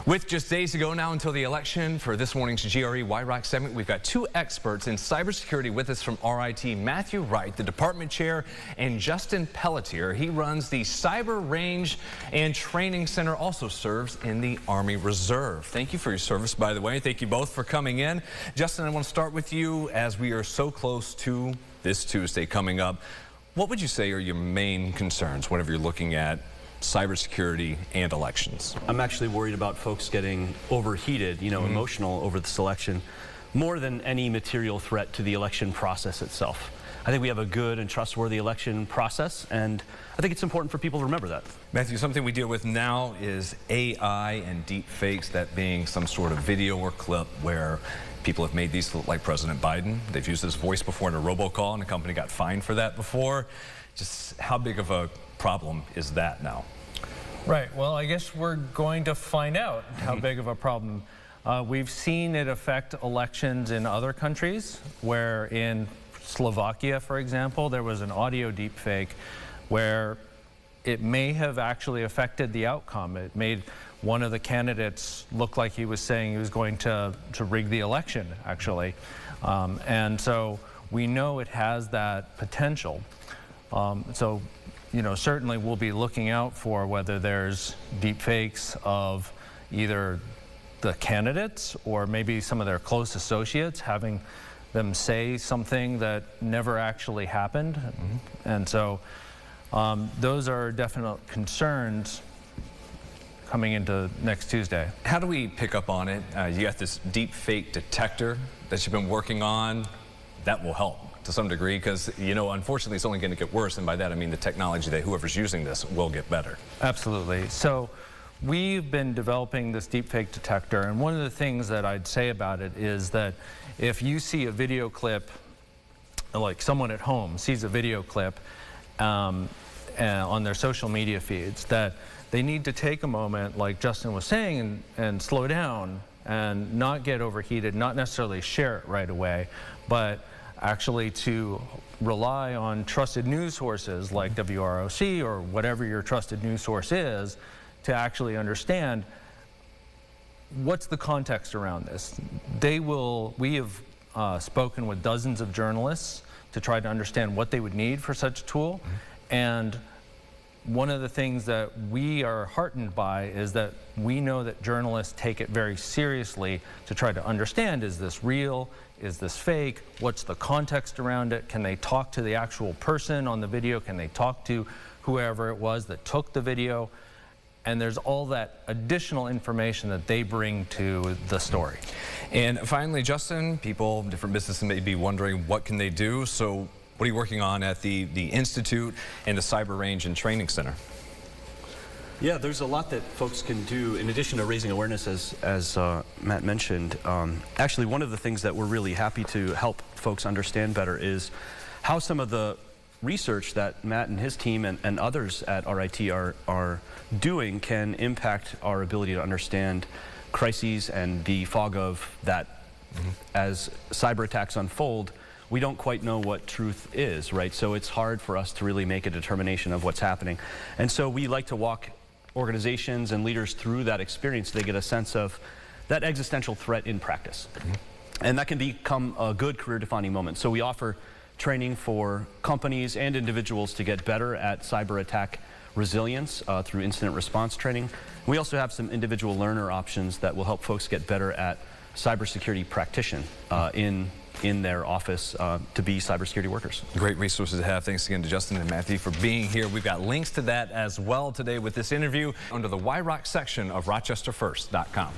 With just days to go now until the election, for this morning's GRE Why ROC segment, we've got two experts in cybersecurity with us from RIT, Matthew Wright, the department chair, and Justin Pelletier. He runs the Cyber Range and Training Center, also serves in the Army Reserve. Thank you for your service, by the way. Thank you both for coming in. Justin, I want to start with you as we are so close to this Tuesday coming up. What would you say are your main concerns whenever you're looking at cybersecurity and elections? I'm actually worried about folks getting overheated, emotional over this election, more than any material threat to the election process itself. I think we have a good and trustworthy election process, and I think it's important for people to remember that. Matthew, something we deal with now is AI and deep fakes, that being some sort of video or clip where people have made these look like President Biden. They've used his voice before in a robocall, and the company got fined for that before. Just how big of a problem is that now? Right. Well, I guess we're going to find out how big of a problem. We've seen it affect elections in other countries, where in Slovakia, for example, there was an audio deepfake where it may have actually affected the outcome. It made one of the candidates look like he was saying he was going to rig the election, actually. And so we know it has that potential. Certainly we'll be looking out for whether there's deep fakes of either the candidates or maybe some of their close associates, having them say something that never actually happened. And so those are definite concerns coming into next Tuesday. How do we pick up on it? You got this deep fake detector that you've been working on. That will help to some degree, because unfortunately it's only going to get worse, and by that I mean the technology that whoever's using this will get better. Absolutely. So we've been developing this deepfake detector, and one of the things that I'd say about it is that if you see a video clip, like someone at home sees a video clip on their social media feeds, that they need to take a moment, like Justin was saying, and slow down and not get overheated, not necessarily share it right away, but actually to rely on trusted news sources like WROC or whatever your trusted news source is, to actually understand what's the context around this. We have spoken with dozens of journalists to try to understand what they would need for such a tool. And one of the things that we are heartened by is that we know that journalists take it very seriously to try to understand, is this real? Is this fake? What's the context around it? Can they talk to the actual person on the video? Can they talk to whoever it was that took the video? And there's all that additional information that they bring to the story. And finally, Justin, people, different businesses may be wondering what can they do. So what are you working on at the Institute and the Cyber Range and Training Center? Yeah, there's a lot that folks can do in addition to raising awareness, as Matt mentioned. Actually, one of the things that we're really happy to help folks understand better is how some of the research that Matt and his team and others at RIT are doing can impact our ability to understand crises and the fog of that. As cyber attacks unfold, we don't quite know what truth is, right? So it's hard for us to really make a determination of what's happening. And so we like to walk organizations and leaders through that experience so they get a sense of that existential threat in practice. And that can become a good career-defining moment. So we offer training for companies and individuals to get better at cyber attack resilience through incident response training. We also have some individual learner options that will help folks get better at cybersecurity practitioner in their office to be cybersecurity workers. Great resources to have. Thanks again to Justin and Matthew for being here. We've got links to that as well today with this interview under the Why ROC section of RochesterFirst.com.